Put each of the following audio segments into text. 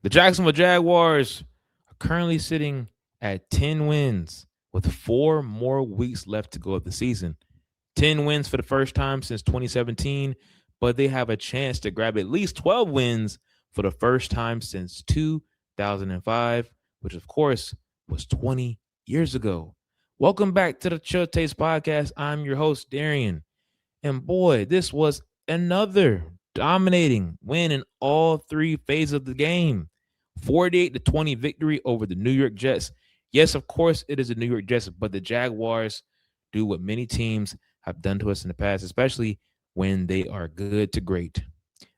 The Jacksonville Jaguars are currently sitting at 10 wins with 4 more weeks left to go of the season. 10 wins for the first time since 2017, but they have a chance to grab at least 12 wins for the first time since 2005, which of course was 20 years ago. Welcome back to the Chill Taste Podcast. I'm your host, Darian. And boy, this was another dominating win in all three phases of the game. 48-20 victory over the New York Jets. Yes, of course, it is the New York Jets, but the Jaguars do what many teams have done to us in the past, especially when they are good to great.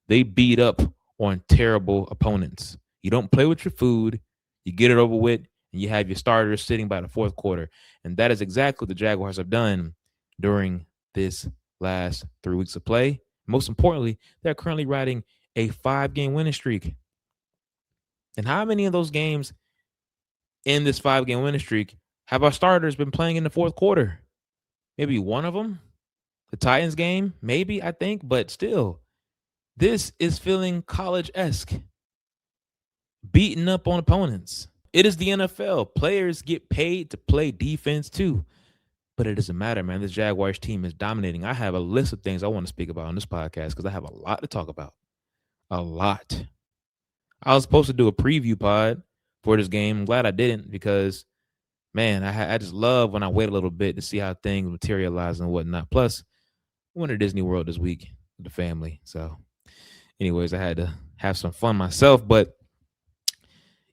They beat up on terrible opponents. You don't play with your food, you get it over with, and you have your starters sitting by the fourth quarter. And that is exactly what the Jaguars have done during this last 3 weeks of play. Most importantly, they're currently riding a 5 game winning streak. And how many of those games in this 5 game winning streak have our starters been playing in the fourth quarter? Maybe one of them. The Titans game, maybe, I think, but still, this is feeling college esque, beating up on opponents. It is the NFL. Players get paid to play defense too. But it doesn't matter, man. This Jaguars team is dominating. I have a list of things I want to speak about on this podcast because I have a lot to talk about. A lot. I was supposed to do a preview pod for this game. I'm glad I didn't because, man, I just love when I wait a little bit to see how things materialize and whatnot. Plus, we went to Disney World this week with the family. So, anyways, I had to have some fun myself. But,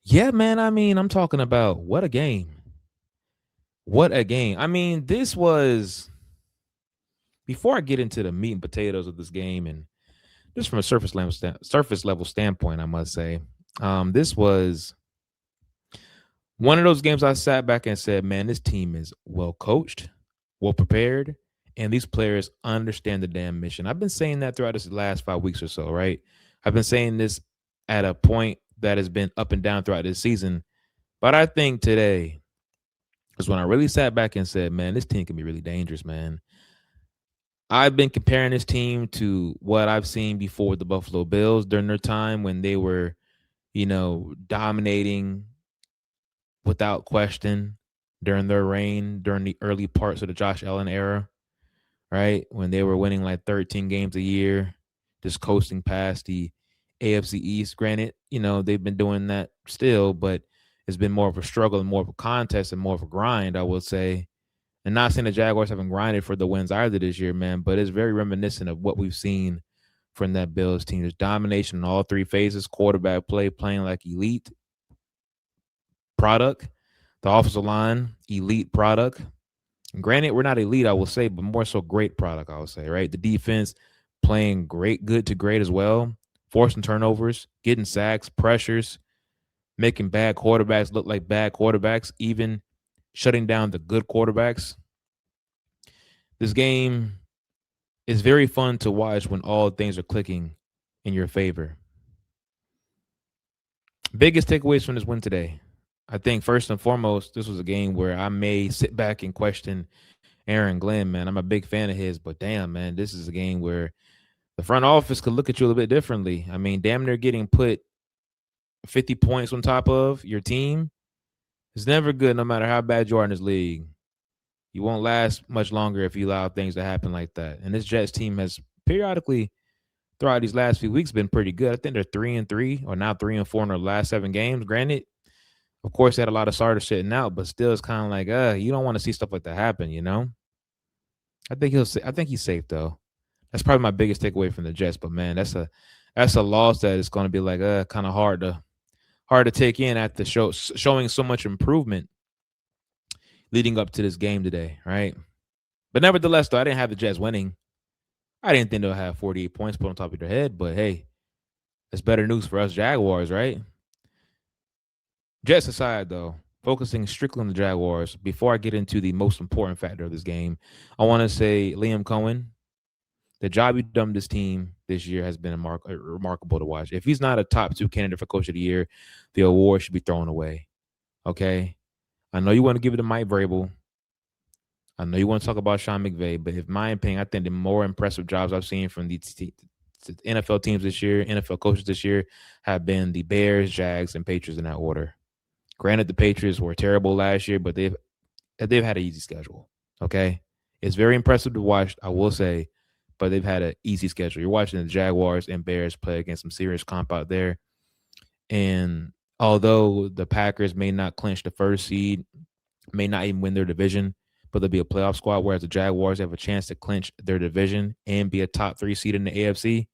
yeah, man, I mean, I'm talking about what a game. What a game. I mean, this was, before I get into the meat and potatoes of this game, and just from a surface level standpoint, I must say, this was one of those games I sat back and said, man, this team is well coached, well prepared, and these players understand the damn mission. I've been saying that throughout this last 5 weeks or so, right? I've been saying this at a point that has been up and down throughout this season. But I think today is when I really sat back and said, man, this team can be really dangerous, man. I've been comparing this team to what I've seen before with the Buffalo Bills during their time when they were, dominating without question during their reign, during the early parts of the Josh Allen era, right? When they were winning like 13 games a year, just coasting past the AFC East. Granted, they've been doing that still, but it's been more of a struggle and more of a contest and more of a grind, I would say. And not saying the Jaguars haven't grinded for the wins either this year, man, but it's very reminiscent of what we've seen from that Bills team. There's domination in all three phases, quarterback play, playing like elite product, the offensive line, elite product. And granted, we're not elite, I will say, but more so great product, I would say, right? The defense playing great, good to great as well, forcing turnovers, getting sacks, pressures, making bad quarterbacks look like bad quarterbacks, even shutting down the good quarterbacks. This game is very fun to watch when all things are clicking in your favor. Biggest takeaways from this win today. I think first and foremost, this was a game where I may sit back and question Aaron Glenn, man. I'm a big fan of his, but damn, man, this is a game where the front office could look at you a little bit differently. I mean, damn near getting put 50 points on top of your team is never good, no matter how bad you are in this league. You won't last much longer if you allow things to happen like that. And this Jets team has periodically, throughout these last few weeks, been pretty good. I think they're 3-3 or now 3-4 in their last 7 games. Granted, of course, they had a lot of starters sitting out, but still, it's kind of like, you don't want to see stuff like that happen, I think he's safe though. That's probably my biggest takeaway from the Jets. But man, that's a loss that is going to be like kind of hard to take in after showing so much improvement leading up to this game today, right? But nevertheless, though, I didn't have the Jets winning. I didn't think they'll have 48 points put on top of their head, but hey, that's better news for us Jaguars, right? Jets aside, though, focusing strictly on the Jaguars, before I get into the most important factor of this game, I want to say Liam Cohen, the job you've done with this team this year has been remarkable to watch. If he's not a top 2 candidate for Coach of the Year, the award should be thrown away. Okay? I know you want to give it to Mike Vrabel. I know you want to talk about Sean McVay, but in my opinion, I think the more impressive jobs I've seen from NFL teams this year, NFL coaches this year have been the Bears, Jags, and Patriots in that order. Granted, the Patriots were terrible last year, but they've had an easy schedule. Okay, it's very impressive to watch, I will say, but they've had an easy schedule. You're watching the Jaguars and Bears play against some serious comp out there, and although the Packers may not clinch the first seed, may not even win their division, but they'll be a playoff squad. Whereas the Jaguars have a chance to clinch their division and be a top 3 seed in the AFC.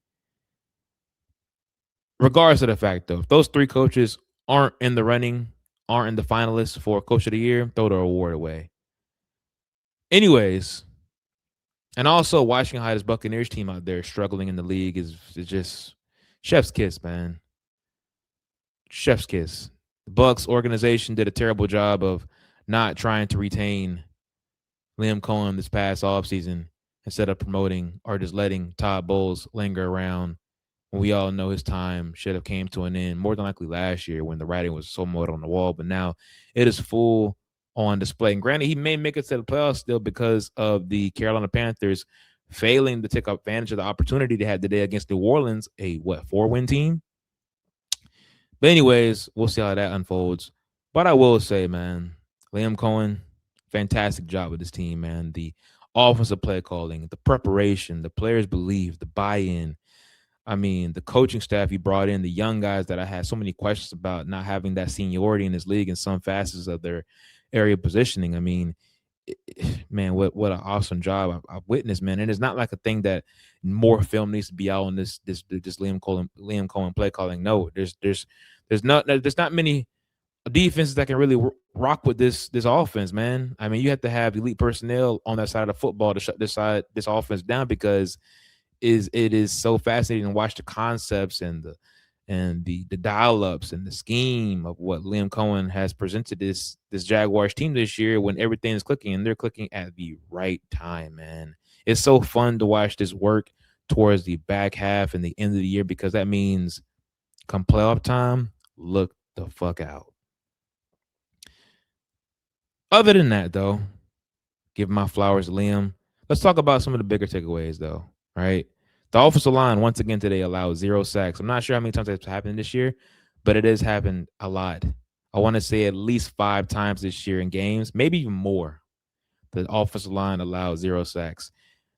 Regardless of the fact, though, if those 3 coaches aren't in the running, aren't in the finalists for Coach of the Year, throw the award away. Anyways, and also watching how this Buccaneers team out there struggling in the league is just chef's kiss, man. Chef's kiss. The Bucs organization did a terrible job of not trying to retain Liam Cohen this past offseason instead of promoting or just letting Todd Bowles linger around when we all know his time should have came to an end more than likely last year when the writing was somewhat on the wall. But now it is full on display. And granted, he may make it to the playoffs still because of the Carolina Panthers failing to take advantage of the opportunity they had today against New Orleans, a 4-win team. But anyways, we'll see how that unfolds. But I will say, man, Liam Cohen, fantastic job with this team, man. The offensive play calling, the preparation, the players believe, the buy-in. I mean, the coaching staff he brought in, the young guys that I had so many questions about not having that seniority in this league in some facets of their area positioning. I mean, man, what an awesome job I've witnessed, man. And it's not like a thing that more film needs to be out on this Liam Cohen play calling. No, there's not many defenses that can really rock with this offense, man. I mean, you have to have elite personnel on that side of the football to shut this offense down because it is so fascinating to watch the concepts and the dial-ups and the scheme of what Liam Cohen has presented this Jaguars team this year when everything is clicking, and they're clicking at the right time, man. It's so fun to watch this work towards the back half and the end of the year because that means come playoff time, look the fuck out. Other than that, though, give my flowers to Liam. Let's talk about some of the bigger takeaways, though, right? The offensive line, once again today, allowed 0 sacks. I'm not sure how many times that's happened this year, but it has happened a lot. I want to say at least 5 times this year in games, maybe even more. The offensive line allowed 0 sacks.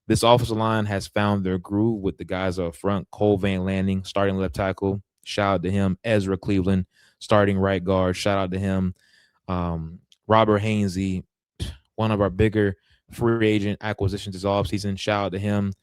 This offensive line has found their groove with the guys up front. Cole Van Lanning, starting left tackle. Shout out to him. Ezra Cleveland, starting right guard. Shout out to him. Robert Hainsey, one of our bigger free agent acquisitions this offseason. Shout out to him.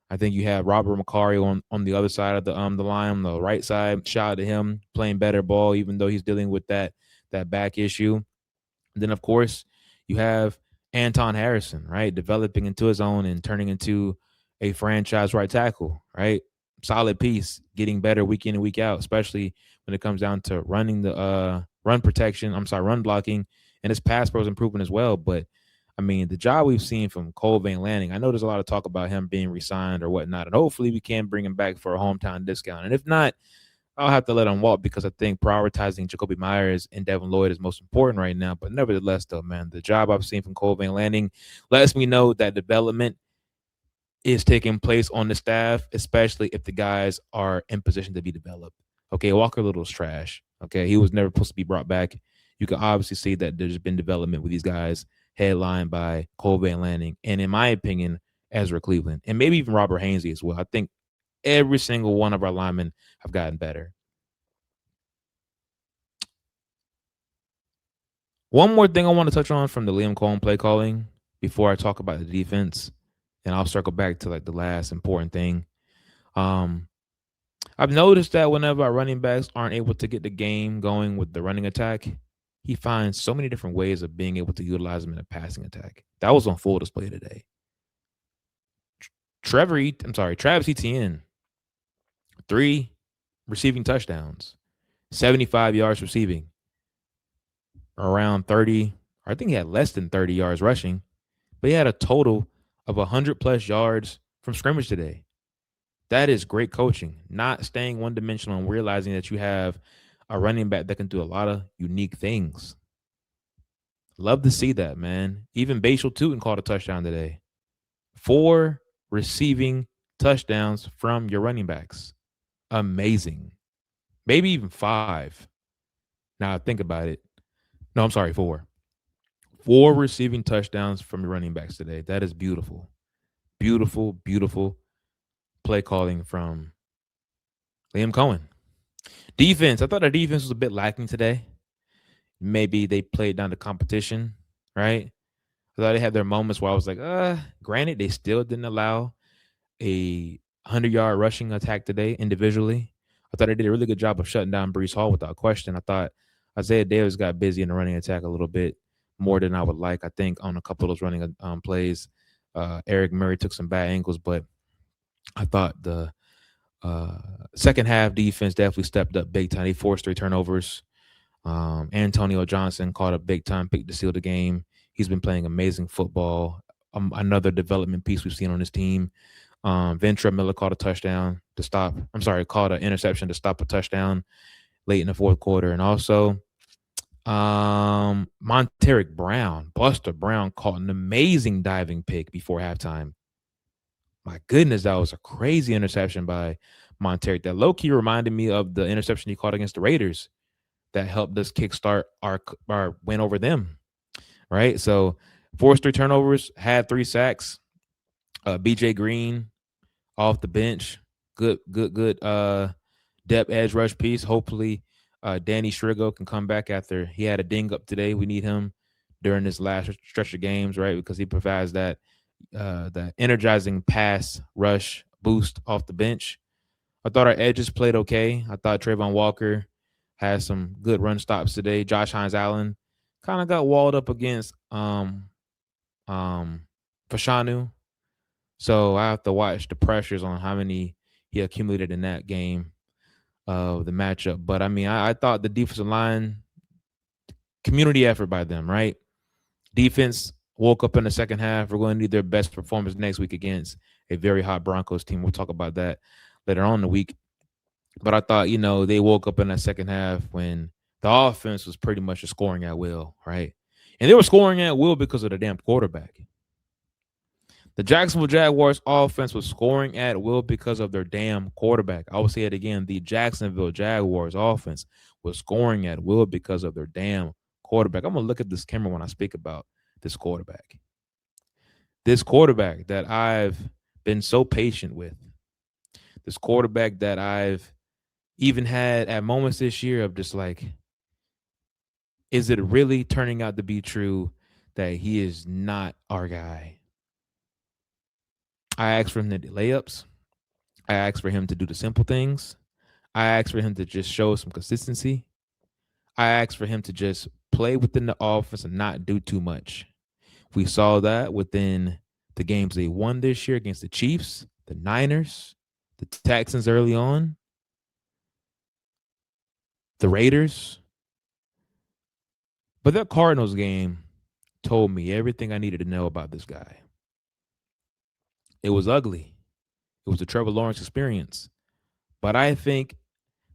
I think you have Robert McCarry on the other side of the line, on the right side. Shout out to him, playing better ball, even though he's dealing with that back issue. And then, of course, you have Anton Harrison, right, developing into his own and turning into a franchise right tackle, right? Solid piece, getting better week in and week out, especially when it comes down to running the run blocking, and his pass pro is improving as well. But I mean, the job we've seen from Cole Van Lanning, I know there's a lot of talk about him being re-signed or whatnot, and hopefully we can bring him back for a hometown discount. And if not, I'll have to let him walk because I think prioritizing Jacoby Myers and Devin Lloyd is most important right now. But nevertheless, though, man, the job I've seen from Cole Van Lanning lets me know that development is taking place on the staff, especially if the guys are in position to be developed. Okay, Walker Little's trash. Okay, he was never supposed to be brought back. You can obviously see that there's been development with these guys, headlined by Cole Van Lanning, and in my opinion, Ezra Cleveland, and maybe even Robert Hainsey as well. I think every single one of our linemen have gotten better. One more thing I want to touch on from the Liam Cohen play calling before I talk about the defense, and I'll circle back to like the last important thing. I've noticed that whenever our running backs aren't able to get the game going with the running attack, he finds so many different ways of being able to utilize them in a passing attack. That was on full display today. Travis Etienne, 3 receiving touchdowns, 75 yards receiving, around 30. I think he had less than 30 yards rushing, but he had a total of 100+ yards from scrimmage today. That is great coaching, not staying one-dimensional and realizing that you have a running back that can do a lot of unique things. Love to see that, man. Even Bashal Tootin caught a touchdown today. 4 receiving touchdowns from your running backs. Amazing. Maybe even 5. Now think about it. No, I'm sorry, 4. 4 receiving touchdowns from your running backs today. That is beautiful. Beautiful, beautiful play calling from Liam Cohen. Defense. I thought our defense was a bit lacking today. Maybe they played down the competition, right? I thought they had their moments where I was like, granted, they still didn't allow a 100-yard rushing attack today individually. I thought they did a really good job of shutting down Brees Hall without question. I thought Isaiah Davis got busy in the running attack a little bit more than I would like. I think on a couple of those running plays, Eric Murray took some bad angles, but I thought the second half defense definitely stepped up big time. They forced 3 turnovers. Antonio Johnson caught a big time pick to seal the game. He's been playing amazing football. Another development piece we've seen on this team. Ventura Miller caught a touchdown to stop. I'm sorry, caught an interception to stop a touchdown late in the fourth quarter. And also, Monteric Brown, Buster Brown caught an amazing diving pick before halftime. My goodness, that was a crazy interception by Monteric. That low-key reminded me of the interception he caught against the Raiders that helped us kickstart our win over them, right? So forced 3 turnovers, had 3 sacks. BJ Green off the bench, good depth edge rush piece. Hopefully, Danny Strigo can come back after he had a ding up today. We need him during this last stretch of games, right? Because he provides that energizing pass rush boost off the bench. I thought our edges played okay. I thought Trayvon Walker had some good run stops today. Josh Hines Allen kind of got walled up against Fashanu. So I have to watch the pressures on how many he accumulated in that game of the matchup. But I mean, I thought the defensive line, community effort by them, right? Defense woke up in the second half. We're going to need their best performance next week against a very hot Broncos team. We'll talk about that later on in the week. But I thought, they woke up in that second half when the offense was pretty much just scoring at will, right? And they were scoring at will because of the damn quarterback. The Jacksonville Jaguars offense was scoring at will because of their damn quarterback. I will say it again. The Jacksonville Jaguars offense was scoring at will because of their damn quarterback. I'm going to look at this camera when I speak about this quarterback. This quarterback that I've been so patient with. This quarterback that I've even had at moments this year of just like, is it really turning out to be true that he is not our guy? I asked for him to do layups. I asked for him to do the simple things. I asked for him to just show some consistency. I asked for him to just play within the offense and not do too much. We saw that within the games they won this year against the Chiefs, the Niners, the Texans early on, the Raiders. But that Cardinals game told me everything I needed to know about this guy. It was ugly. It was the Trevor Lawrence experience. But I think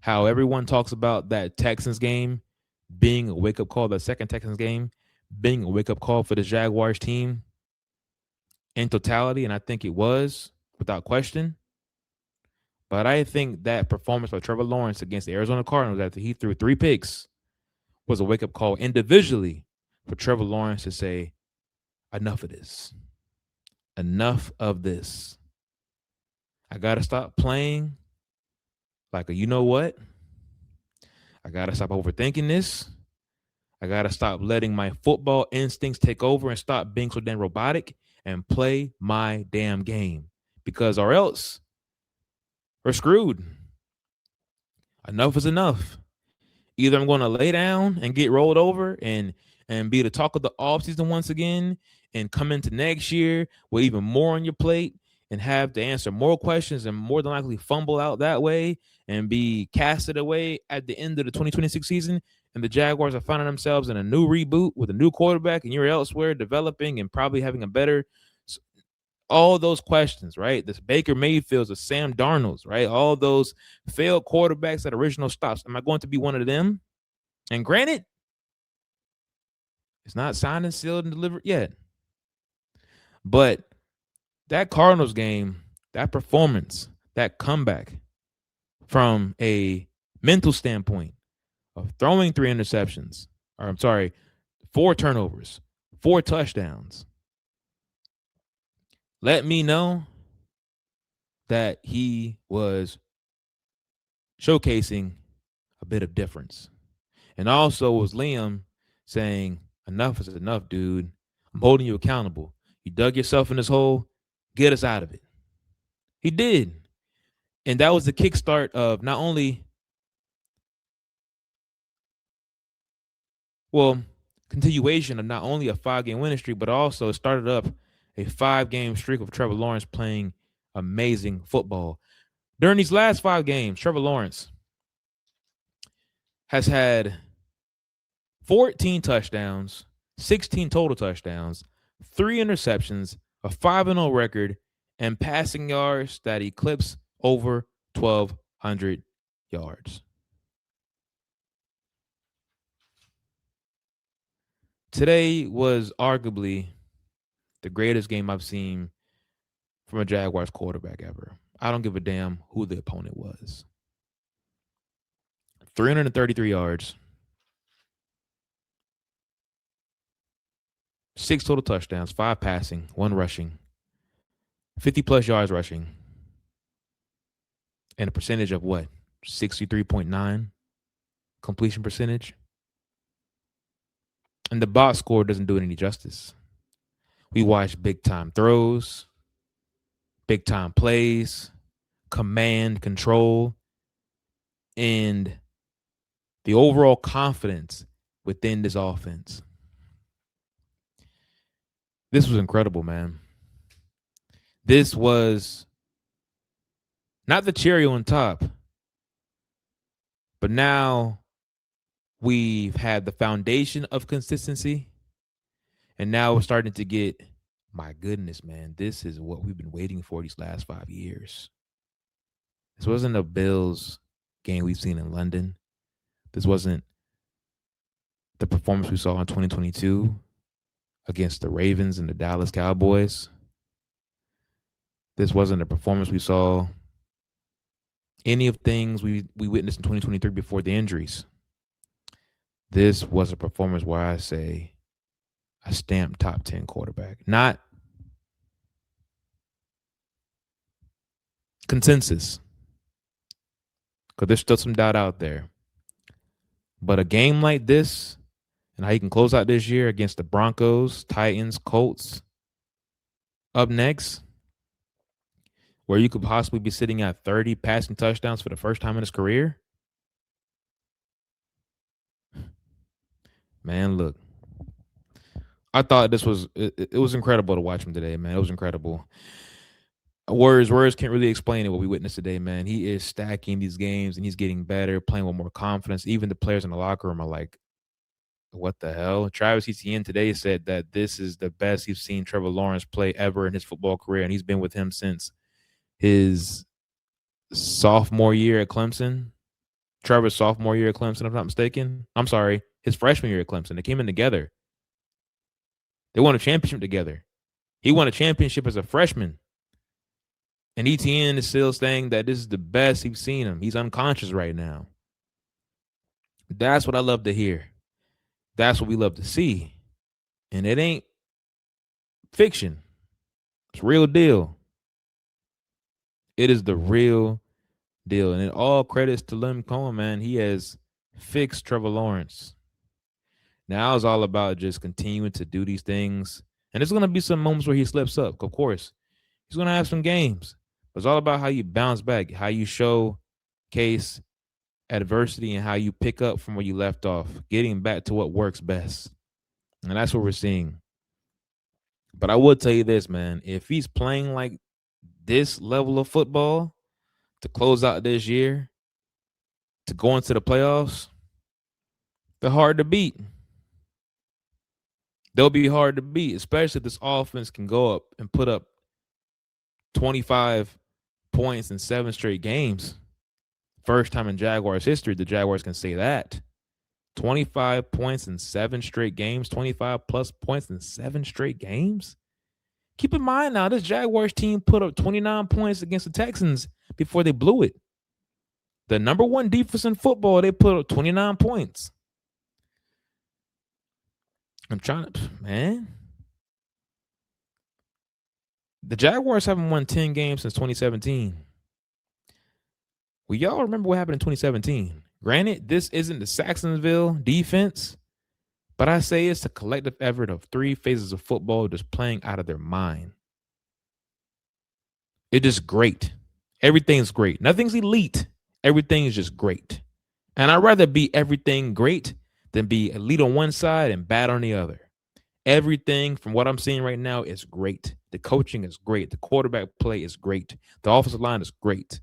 how everyone talks about that Texans game being a wake-up call, that second Texans game being a wake-up call for the Jaguars team in totality, and I think it was, without question. But I think that performance by Trevor Lawrence against the Arizona Cardinals after he threw 3 picks was a wake-up call individually for Trevor Lawrence to say, enough of this. Enough of this. I got to stop playing like a you-know-what. I got to stop overthinking this. I got to stop letting my football instincts take over and stop being so damn robotic and play my damn game. Because or else we're screwed. Enough is enough. Either I'm going to lay down and get rolled over and be the talk of the offseason once again and come into next year with even more on your plate and have to answer more questions and more than likely fumble out that way and be casted away at the end of the 2026 season. And the Jaguars are finding themselves in a new reboot with a new quarterback and you're elsewhere developing and probably having a better all those questions, right? This Baker Mayfields, the Sam Darnolds, right? All those failed quarterbacks at original stops. Am I going to be one of them? And granted, it's not signed and sealed and delivered yet. But that Cardinals game, that performance, that comeback from a mental standpoint of throwing 3 interceptions, or I'm sorry, 4 turnovers, 4 touchdowns, let me know that he was showcasing a bit of difference. And also was Liam saying, enough is enough, dude. I'm holding you accountable. You dug yourself in this hole. Get us out of it. He did. And that was the kickstart of not only, continuation of not only a 5-game winning streak, but also it started up a 5-game streak of Trevor Lawrence playing amazing football. During these last 5 games, Trevor Lawrence has had 14 touchdowns, 16 total touchdowns, 3 interceptions, a 5-0 record, and passing yards that eclipse over 1,200 yards. Today was arguably the greatest game I've seen from a Jaguars quarterback ever. I don't give a damn who the opponent was. 333 yards, 6 total touchdowns, 5 passing, 1 rushing, 50-plus yards rushing, and a percentage of what? 63.9 completion percentage. And the box score doesn't do it any justice. We watched big-time throws, big-time plays, command, control, and the overall confidence within this offense. This was incredible, man. This was not the cherry on top, but now we've had the foundation of consistency, and now we're starting to get, my goodness, man, this is what we've been waiting for these last 5 years. This wasn't a Bills game we've seen in London. This wasn't the performance we saw in 2022 against the Ravens and the Dallas Cowboys. This wasn't a performance we saw any of things we witnessed in 2023 before the injuries. This was a performance where I say a stamped top 10 quarterback. Not consensus, because there's still some doubt out there. But a game like this, and how you can close out this year against the Broncos, Titans, Colts, up next, where you could possibly be sitting at 30 passing touchdowns for the first time in his career. Man, look, I thought this was, it was incredible to watch him today, man. It was incredible. Words can't really explain it, what we witnessed today, man. He is stacking these games, and he's getting better, playing with more confidence. Even the players in the locker room are like, what the hell? Travis Etienne today said that this is the best he's seen Trevor Lawrence play ever in his football career, and he's been with him since his sophomore year at Clemson. Trevor's sophomore year at Clemson, if I'm not mistaken. I'm sorry, his freshman year at Clemson. They came in together. They won a championship together. He won a championship as a freshman. And Etienne is still saying that this is the best he's seen him. He's unconscious right now. That's what I love to hear. That's what we love to see. And it ain't fiction. It's real deal. It is the real deal. And it all credits to Liam Cohen, man. He has fixed Trevor Lawrence. Now it's all about just continuing to do these things. And there's going to be some moments where he slips up, of course. He's going to have some games. But it's all about how you bounce back, how you showcase adversity, and how you pick up from where you left off, getting back to what works best. And that's what we're seeing. But I would tell you this, man. If he's playing like this level of football to close out this year, to go into the playoffs, they're hard to beat. They'll be hard to beat, especially if this offense can go up and put up 25 points in 7 straight games. First time in Jaguars history, the Jaguars can say that. 25 points in 7 straight games, 25 plus points in 7 straight games. Keep in mind now, this Jaguars team put up 29 points against the Texans before they blew it. The number one defense in football, they put up 29 points. I'm trying to, man. The Jaguars haven't won 10 games since 2017. Well, y'all remember what happened in 2017. Granted, this isn't the Saxonville defense, but I say it's a collective effort of three phases of football just playing out of their mind. It is great. Everything's great. Nothing's elite. Everything is just great. And I'd rather be everything great than be elite on one side and bad on the other. Everything from what I'm seeing right now is great. The coaching is great. The quarterback play is great. The offensive line is great.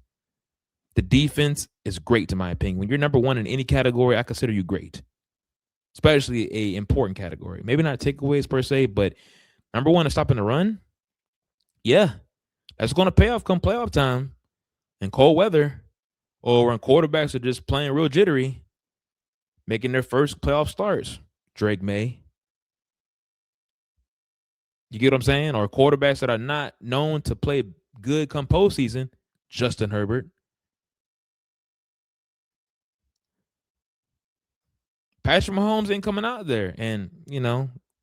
The defense is great, in my opinion. When you're number one in any category, I consider you great, especially a important category. Maybe not takeaways per se, but number one is stopping the run. Yeah, that's going to pay off come playoff time in cold weather or when quarterbacks are just playing real jittery, making their first playoff starts. Drake May. You get what I'm saying? Or quarterbacks that are not known to play good come postseason. Justin Herbert. Patrick Mahomes ain't coming out there. And,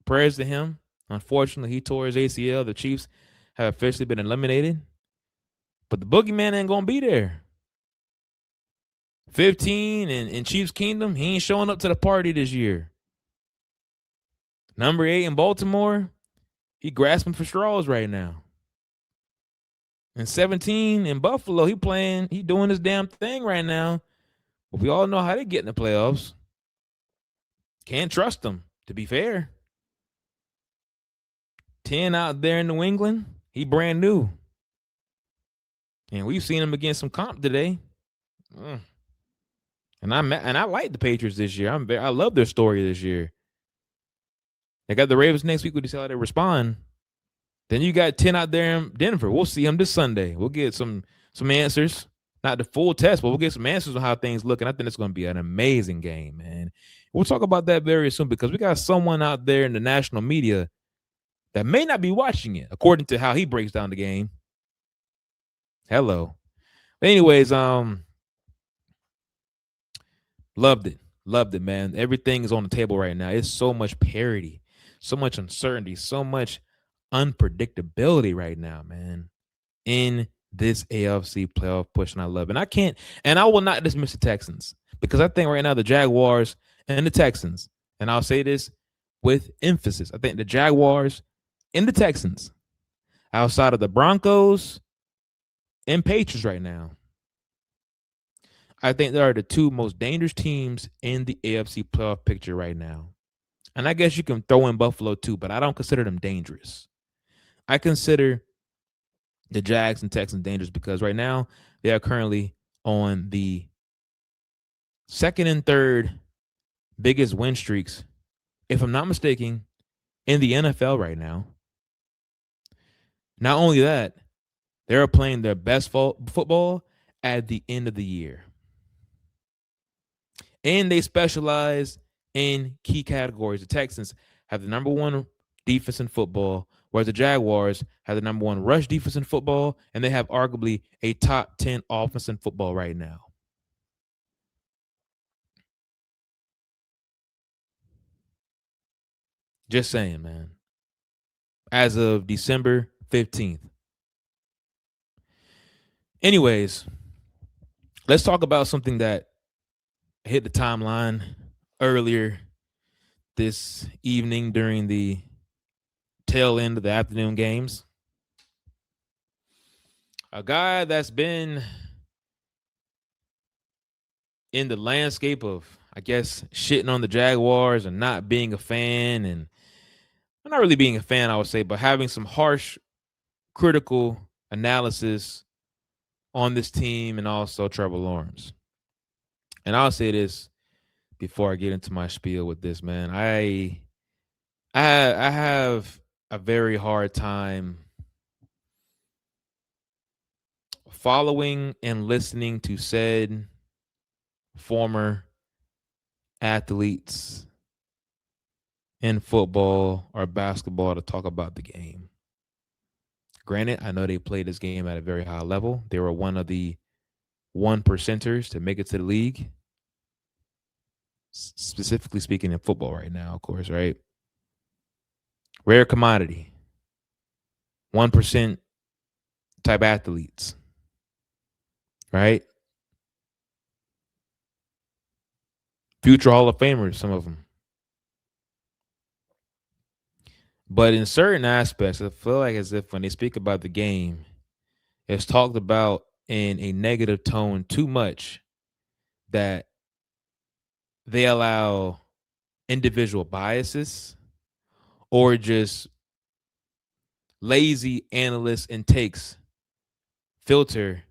prayers to him. Unfortunately, he tore his ACL. The Chiefs have officially been eliminated. But the boogeyman ain't going to be there. 15 in Chiefs Kingdom, he ain't showing up to the party this year. Number 8 in Baltimore, he grasping for straws right now. And 17 in Buffalo, he doing his damn thing right now. But we all know how they get in the playoffs. Can't trust them, to be fair. 10 out there in New England, he brand new. And we've seen him against some comp today. And I like the Patriots this year. I love their story this year. They got the Ravens next week. We'll see how they respond. Then you got 10 out there in Denver. We'll see them this Sunday. We'll get some answers. Not the full test, but we'll get some answers on how things look. And I think it's going to be an amazing game, man. We'll talk about that very soon because we got someone out there in the national media that may not be watching it, according to how he breaks down the game. Hello. But anyways, loved it, man. Everything is on the table right now. It's so much parity, so much uncertainty, so much unpredictability right now, man, in this AFC playoff push, and I love it. And I will not dismiss the Texans because I think right now the Jaguars and the Texans, and I'll say this with emphasis, I think the Jaguars and the Texans, outside of the Broncos and Patriots right now, I think they are the two most dangerous teams in the AFC playoff picture right now. And I guess you can throw in Buffalo too, but I don't consider them dangerous. I consider the Jags and Texans dangerous because right now they are currently on the second and third biggest win streaks, if I'm not mistaken, in the NFL right now. Not only that, they're playing their best football at the end of the year. And they specialize in key categories. The Texans have the number one defense in football, whereas the Jaguars have the number one rush defense in football, and they have arguably a top 10 offense in football right now. Just saying, man. As of December 15th. Anyways, let's talk about something that hit the timeline earlier this evening during the tail end of the afternoon games. A guy that's been in the landscape of, I guess, shitting on the Jaguars and not being a fan, and not really being a fan, I would say, but having some harsh, critical analysis on this team and also Trevor Lawrence. And I'll say this before I get into my spiel with this, man. I have a very hard time following and listening to said former athletes in football or basketball to talk about the game. Granted, I know they played this game at a very high level. They were one of the 1%ers to make it to the league, specifically speaking in football right now, of course, right? Rare commodity, 1% type athletes, right? Future Hall of Famers, some of them. But in certain aspects, I feel like as if when they speak about the game, it's talked about in a negative tone too much that they allow individual biases or just lazy analysts and takes filter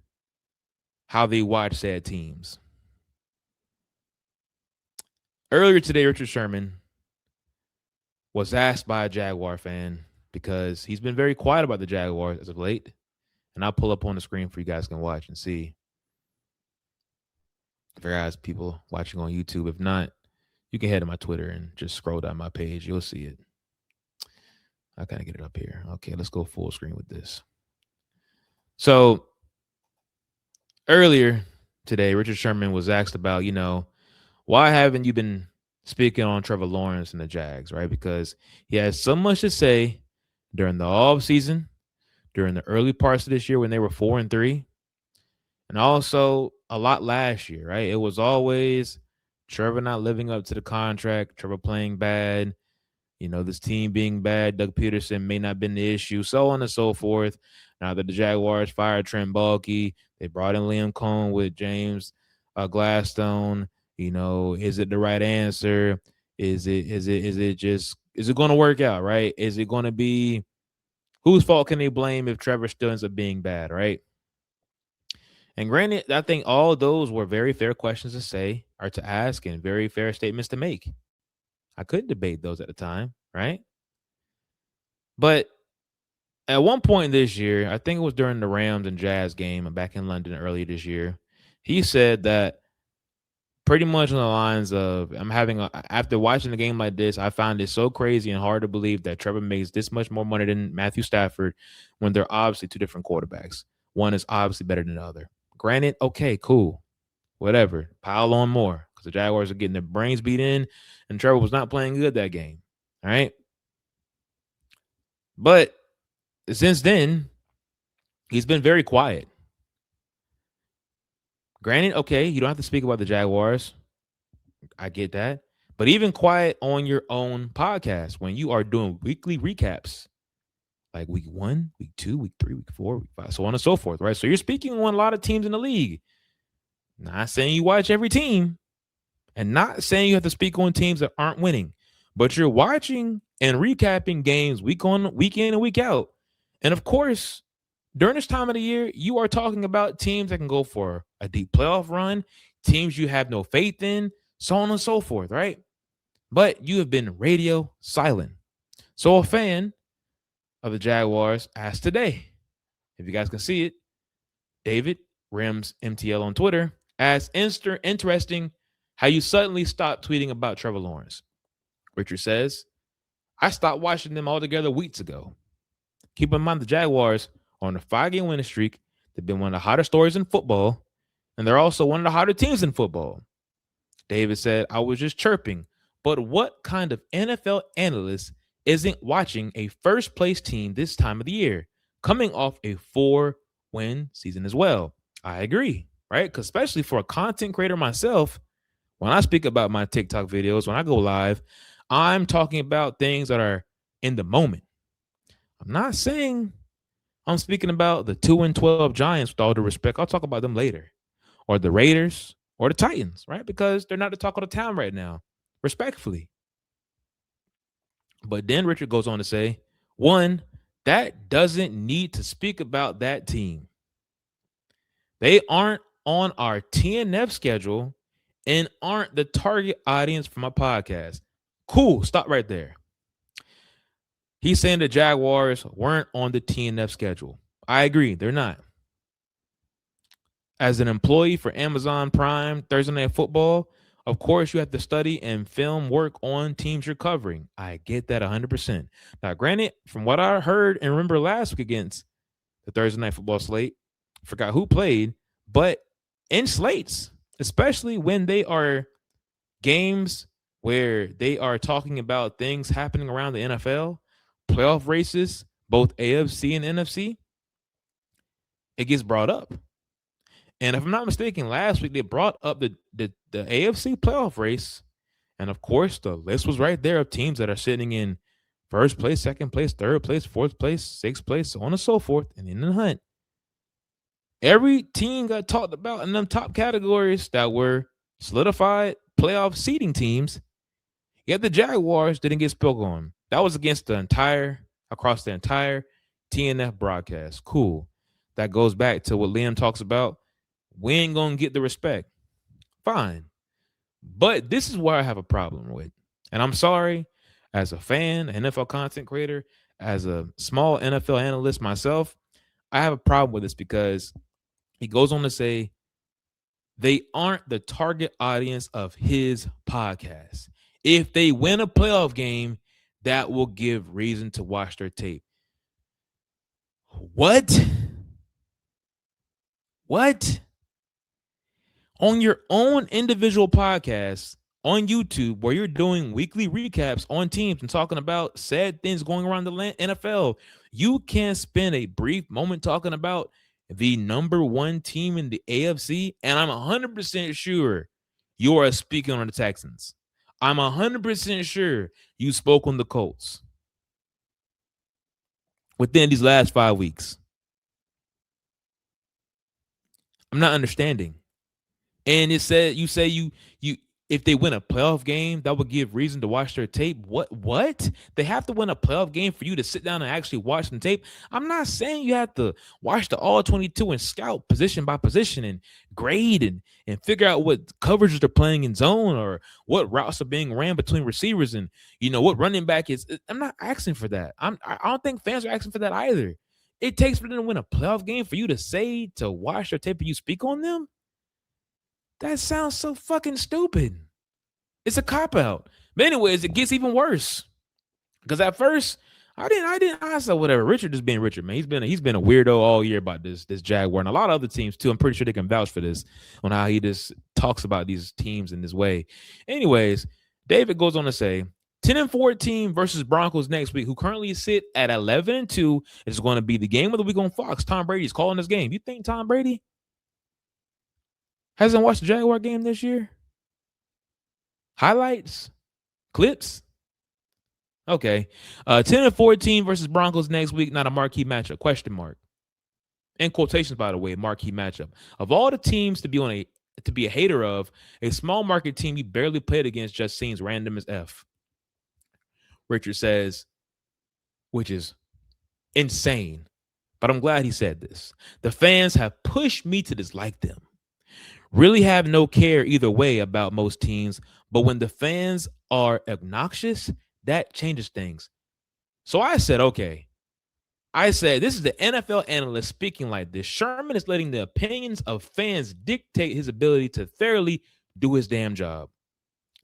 how they watch said teams. Earlier today, Richard Sherman was asked by a Jaguar fan because he's been very quiet about the Jaguars as of late. And I'll pull up on the screen for you guys can watch and see. If there are people watching on YouTube, if not, you can head to my Twitter and just scroll down my page. You'll see it. I kind of get it up here. Okay, let's go full screen with this. So earlier today, Richard Sherman was asked about, why haven't you been speaking on Trevor Lawrence and the Jags, right? Because he has so much to say during the off season, during the early parts of this year when they were 4-3, and also a lot last year, right? It was always Trevor not living up to the contract, Trevor playing bad, this team being bad, Doug Peterson may not have been the issue, so on and so forth. Now that the Jaguars fired Trent Baalke, they brought in Liam Cohen with James Gladstone. Is it the right answer? Is it going to work out, right? Is it going to be whose fault can they blame if Trevor still ends up being bad, right? And granted, I think all those were very fair questions to say or to ask and very fair statements to make. I couldn't debate those at the time, right? But at one point this year, I think it was during the Rams and Jazz game back in London earlier this year, he said that pretty much on the lines of, after watching a game like this, I found it so crazy and hard to believe that Trevor makes this much more money than Matthew Stafford when they're obviously two different quarterbacks. One is obviously better than the other. Granted, okay, cool, whatever, pile on more because the Jaguars are getting their brains beat in and Trevor was not playing good that game, all right? But since then, he's been very quiet. Granted, okay, you don't have to speak about the Jaguars. I get that. But even quiet on your own podcast when you are doing weekly recaps, like week 1, week 2, week 3, week 4, week 5, so on and so forth, right? So you're speaking on a lot of teams in the league. Not saying you watch every team and not saying you have to speak on teams that aren't winning, but you're watching and recapping games week in and week out. And of course, during this time of the year, you are talking about teams that can go for a deep playoff run, teams you have no faith in, so on and so forth, right? But you have been radio silent. So a fan of the Jaguars asked today, if you guys can see it, David Rims MTL on Twitter asked, interesting how you suddenly stopped tweeting about Trevor Lawrence. Richard says, I stopped watching them altogether weeks ago. Keep in mind the Jaguars on a 5-game winning streak. They've been one of the hotter stories in football, and they're also one of the hotter teams in football. David said, I was just chirping, but what kind of NFL analyst isn't watching a first-place team this time of the year, coming off a 4-win season as well? I agree, right? Because especially for a content creator myself, when I speak about my TikTok videos, when I go live, I'm talking about things that are in the moment. I'm not saying I'm speaking about the 2-12 Giants with all due respect. I'll talk about them later. Or the Raiders or the Titans, right? Because they're not the talk of the town right now, respectfully. But then Richard goes on to say, one, that doesn't need to speak about that team. They aren't on our TNF schedule and aren't the target audience for my podcast. Cool. Stop right there. He's saying the Jaguars weren't on the TNF schedule. I agree. They're not. As an employee for Amazon Prime Thursday Night Football, of course, you have to study and film work on teams you're covering. I get that 100%. Now, granted, from what I heard and remember last week against the Thursday night football slate. Forgot who played, but in slates, especially when they are games where they are talking about things happening around the NFL, playoff races, both AFC and NFC, it gets brought up. And if I'm not mistaken, last week they brought up the AFC playoff race. And of course, the list was right there of teams that are sitting in first place, second place, third place, fourth place, sixth place, so on and so forth, and in the hunt. Every team got talked about in them top categories that were solidified playoff seeding teams. Yet the Jaguars didn't get spoke on. That was across the entire TNF broadcast. Cool. That goes back to what Liam talks about. We ain't going to get the respect. Fine. But this is where I have a problem with. And I'm sorry, as a fan, an NFL content creator, as a small NFL analyst myself, I have a problem with this because he goes on to say they aren't the target audience of his podcast. If they win a playoff game, that will give reason to watch their tape. What? On your own individual podcast on YouTube, where you're doing weekly recaps on teams and talking about sad things going around the NFL, you can spend a brief moment talking about the number one team in the AFC, and I'm 100% sure you are speaking on the Texans. I'm 100% sure you spoke on the Colts within these last 5 weeks. I'm not understanding. And it said you say you if they win a playoff game, that would give reason to watch their tape. What? They have to win a playoff game for you to sit down and actually watch the tape. I'm not saying you have to watch the all 22 and scout position by position and grade and figure out what coverages they're playing in zone or what routes are being ran between receivers and what running back is. I'm not asking for that. I don't think fans are asking for that either. It takes for them to win a playoff game for you to say to watch their tape and you speak on them. That sounds so fucking stupid. It's a cop out. But anyways, it gets even worse. Because at first, I said whatever. Richard is being Richard, man. He's been a weirdo all year about this Jaguar and a lot of other teams too. I'm pretty sure they can vouch for this on how he just talks about these teams in this way. Anyways, David goes on to say 10-14 versus Broncos next week, who currently sit at 11-2. Is going to be the game of the week on Fox. Tom Brady's calling this game. You think Tom Brady hasn't watched the Jaguar game this year? Highlights? Clips? Okay. 10-14 versus Broncos next week. Not a marquee matchup. Question mark. In quotations, by the way, marquee matchup. Of all the teams to be a hater of, a small market team you barely played against just seems random as F. Richard says, which is insane. But I'm glad he said this. The fans have pushed me to dislike them. Really have no care either way about most teams, but when the fans are obnoxious, that changes things. So I said, okay. I said, this is the NFL analyst speaking like this. Sherman is letting the opinions of fans dictate his ability to thoroughly do his damn job.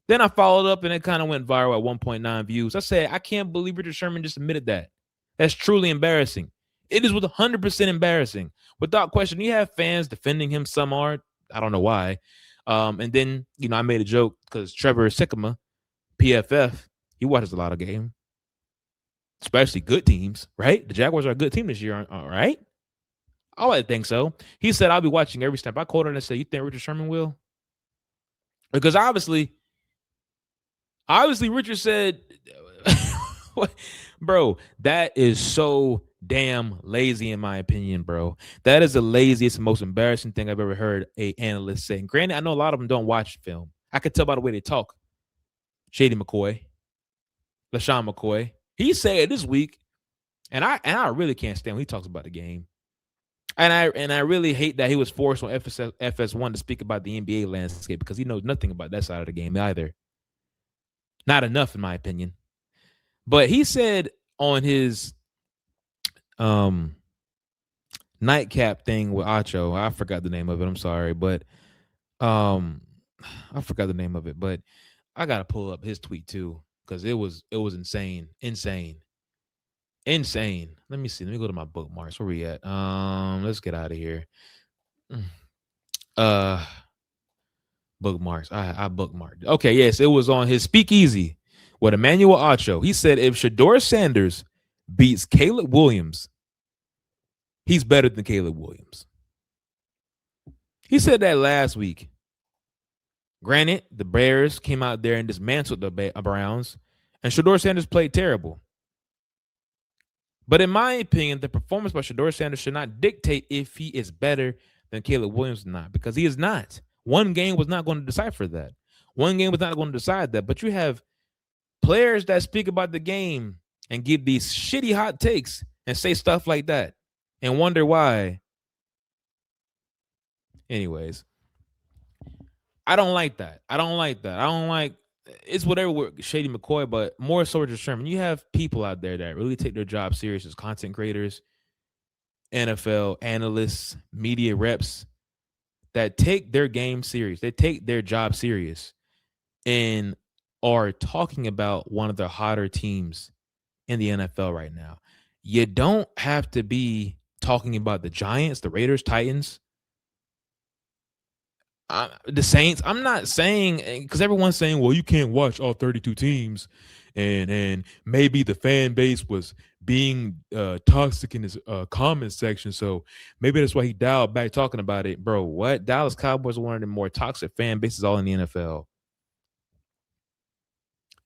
Then I followed up and it kind of went viral at 1.9 views. I said, I can't believe Richard Sherman just admitted that. That's truly embarrassing. It is 100% embarrassing. Without question, you have fans defending him. Some are. I don't know why. And then, I made a joke because Trevor Sikkema, PFF, he watches a lot of games, especially good teams, right? The Jaguars are a good team this year, all right? I like to think so. He said, I'll be watching every snap. I called her and I said, you think Richard Sherman will? Because obviously Richard said, bro, that is so damn lazy in my opinion, bro. That is the laziest, most embarrassing thing I've ever heard a analyst say. And granted, I know a lot of them don't watch film. I could tell by the way they talk. Shady McCoy, LaShawn McCoy. He said this week, and I really can't stand when he talks about the game. And I really hate that he was forced on FS1 to speak about the NBA landscape because he knows nothing about that side of the game either. Not enough, in my opinion. But he said on his nightcap thing with Acho, I forgot the name of it. I'm sorry, but I forgot the name of it. But I gotta pull up his tweet too because it was insane. Insane. Let me see. Let me go to my bookmarks. Where we at? Let's get out of here. Mm. Uh Bookmarks. I bookmarked. Okay, yes, it was on his speakeasy with Emmanuel Acho. He said if Shedeur Sanders beats Caleb Williams, he's better than Caleb Williams. He said that last week. Granted, the Bears came out there and dismantled the Browns, and Shedeur Sanders played terrible. But in my opinion, the performance by Shedeur Sanders should not dictate if he is better than Caleb Williams or not, because he is not. One game was not going to decipher that. One game was not going to decide that. But you have players that speak about the game and give these shitty hot takes and say stuff like that and wonder why. Anyways, I don't like that. I don't like it's whatever with Shady McCoy, but more so Richard Sherman. You have people out there that really take their job serious as content creators, NFL analysts, media reps that take their game serious. They take their job serious and are talking about one of the hotter teams in the NFL right now. You don't have to be talking about the Giants, the Raiders, Titans, the Saints. I'm not saying, because everyone's saying, well, you can't watch all 32 teams, and maybe the fan base was being toxic in his comment section, so maybe that's why he dialed back talking about it. Bro, what? Dallas Cowboys are one of the more toxic fan bases all in the NFL.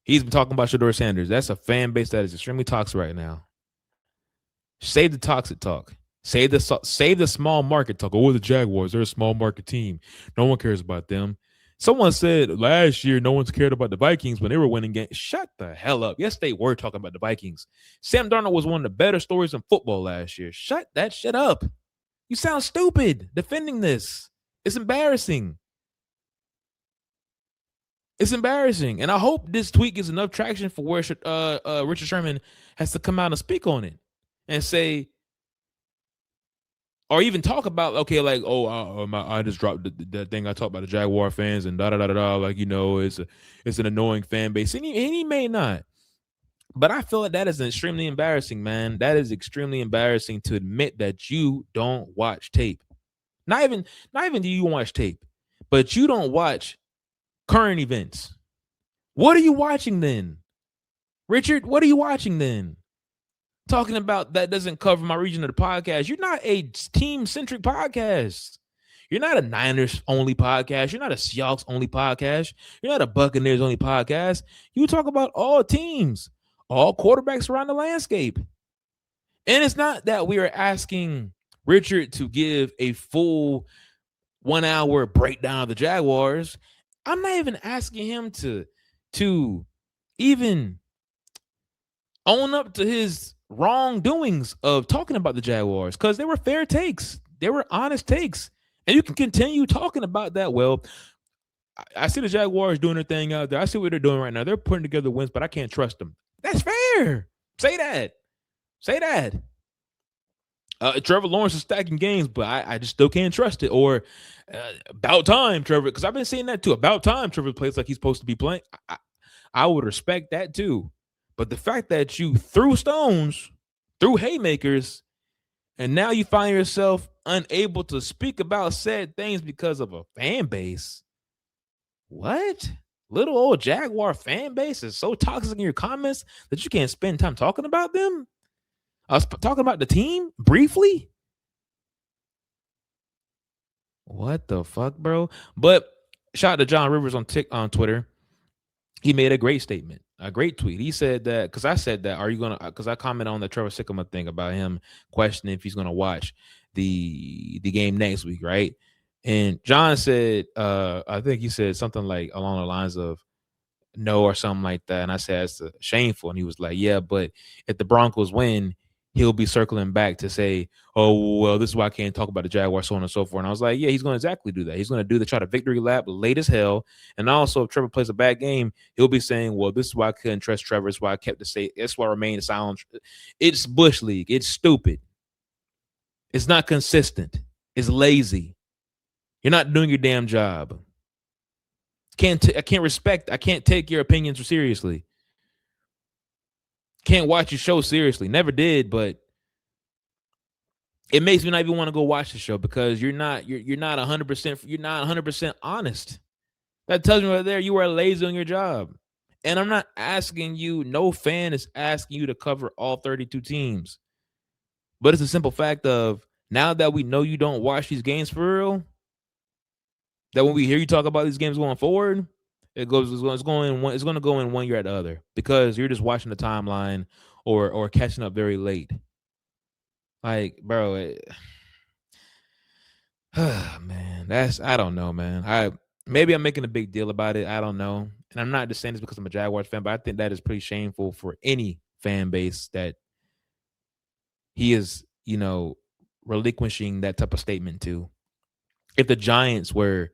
He's been talking about Shedeur Sanders. That's a fan base that is extremely toxic right now. Save the toxic talk. Save the small market talk. Oh, the Jaguars, they're a small market team. No one cares about them. Someone said last year no one's cared about the Vikings when they were winning games. Shut the hell up. Yes, they were talking about the Vikings. Sam Darnold was one of the better stories in football last year. Shut that shit up. You sound stupid defending this. It's embarrassing. It's embarrassing. And I hope this tweet gets enough traction for where Richard Sherman has to come out and speak on it and say, or even talk about, okay, like, oh, I just dropped the thing I talked about the Jaguar fans and da da da da da. Like, it's an annoying fan base, and he may not, but I feel like that is extremely embarrassing, man. That is extremely embarrassing to admit that you don't watch tape. Not even do you watch tape, but you don't watch current events. What are you watching then, Richard? What are you watching then? Talking about that doesn't cover my region of the podcast. You're not a team-centric podcast. You're not a Niners only podcast. You're not a Seahawks only podcast. You're not a Buccaneers only podcast. You talk about all teams, all quarterbacks around the landscape. And it's not that we are asking Richard to give a full 1 hour breakdown of the Jaguars. I'm not even asking him to even own up to his wrongdoings of talking about the Jaguars, because they were fair takes. They were honest takes. And you can continue talking about that. Well, I see the Jaguars doing their thing out there. I see what they're doing right now. They're putting together wins, but I can't trust them. That's fair. Say that. Say that. Trevor Lawrence is stacking games, but I just still can't trust it. Or about time, Trevor, because I've been saying that too. About time Trevor plays like he's supposed to be playing. I would respect that too. But the fact that you threw stones, threw haymakers, and now you find yourself unable to speak about said things because of a fan base. What? Little old Jaguar fan base is so toxic in your comments that you can't spend time talking about them? I was talking about the team briefly. What the fuck, bro? But shout out to John Rivers on Twitter. He made a great statement, a great tweet. He said that, because I said that, are you going to, because I commented on the Trevor Sycamore thing about him questioning if he's going to watch the game next week, right? And John said, I think he said something like along the lines of no or something like that. And I said, it's shameful. And he was like, yeah, but if the Broncos win, he'll be circling back to say, oh, well, this is why I can't talk about the Jaguars, so on and so forth. And I was like, yeah, he's going to exactly do that. He's going to try to victory lap late as hell. And also, if Trevor plays a bad game, he'll be saying, well, this is why I couldn't trust Trevor. It's why I kept to say, that's why I remained silent. It's Bush League. It's stupid. It's not consistent. It's lazy. You're not doing your damn job. I can't take your opinions seriously. Can't watch your show seriously. Never did, but it makes me not even want to go watch the show because you're not 100%, you're not 100% honest. That tells me right there you are lazy on your job. And I'm not asking you, no fan is asking you to cover all 32 teams. But it's a simple fact of now that we know you don't watch these games for real, that when we hear you talk about these games going forward, it's going to go in one year at the other because you're just watching the timeline or catching up very late. Like, bro, man, I don't know, man. Maybe I'm making a big deal about it. I don't know. And I'm not just saying this because I'm a Jaguars fan, but I think that is pretty shameful for any fan base that he is, relinquishing that type of statement to. If the Giants were,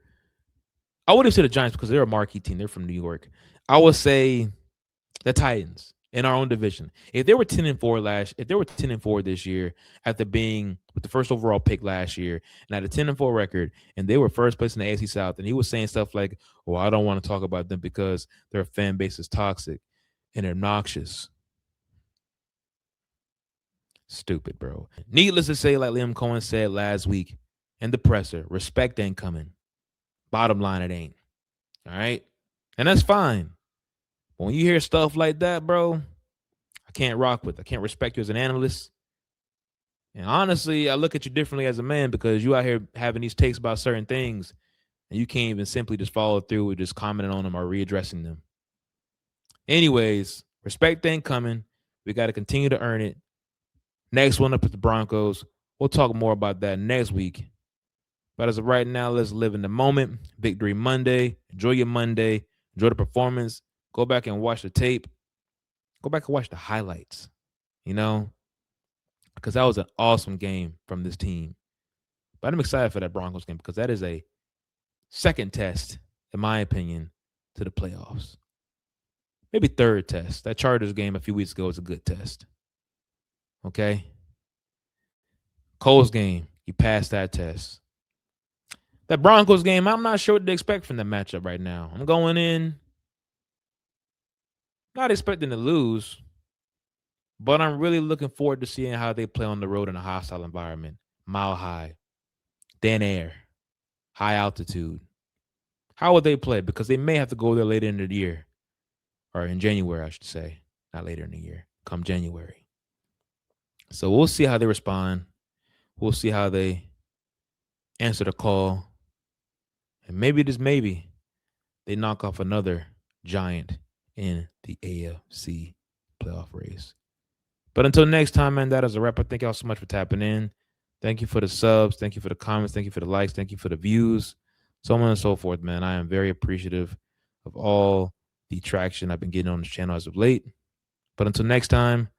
I would have said the Giants because they're a marquee team. They're from New York. I would say the Titans in our own division. If they were 10-4 this year, after being with the first overall pick last year and had a 10-4 record, and they were first place in the AFC South, and he was saying stuff like, "Well, I don't want to talk about them because their fan base is toxic and obnoxious." Stupid, bro. Needless to say, like Liam Cohen said last week in the presser, respect ain't coming. Bottom line, it ain't. All right, and that's fine. But when you hear stuff like that, bro, I can't rock with. I can't respect you as an analyst. And honestly, I look at you differently as a man because you out here having these takes about certain things, and you can't even simply just follow through with just commenting on them or readdressing them. Anyways, respect ain't coming. We got to continue to earn it. Next one up is the Broncos. We'll talk more about that next week. But as of right now, let's live in the moment. Victory Monday. Enjoy your Monday. Enjoy the performance. Go back and watch the tape. Go back and watch the highlights, because that was an awesome game from this team. But I'm excited for that Broncos game because that is a second test, in my opinion, to the playoffs. Maybe third test. That Chargers game a few weeks ago was a good test. Okay? Colts game, you passed that test. That Broncos game, I'm not sure what to expect from that matchup right now. I'm going in not expecting to lose, but I'm really looking forward to seeing how they play on the road in a hostile environment. Mile high, thin air, high altitude. How would they play? Because they may have to go there later in the year, or in January, I should say. Not later in the year, come January. So we'll see how they respond. We'll see how they answer the call. And maybe, just maybe, they knock off another giant in the AFC playoff race. But until next time, man, that is a wrap. I thank y'all so much for tapping in. Thank you for the subs. Thank you for the comments. Thank you for the likes. Thank you for the views. So on and so forth, man. I am very appreciative of all the traction I've been getting on this channel as of late. But until next time,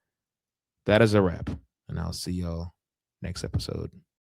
that is a wrap. And I'll see y'all next episode.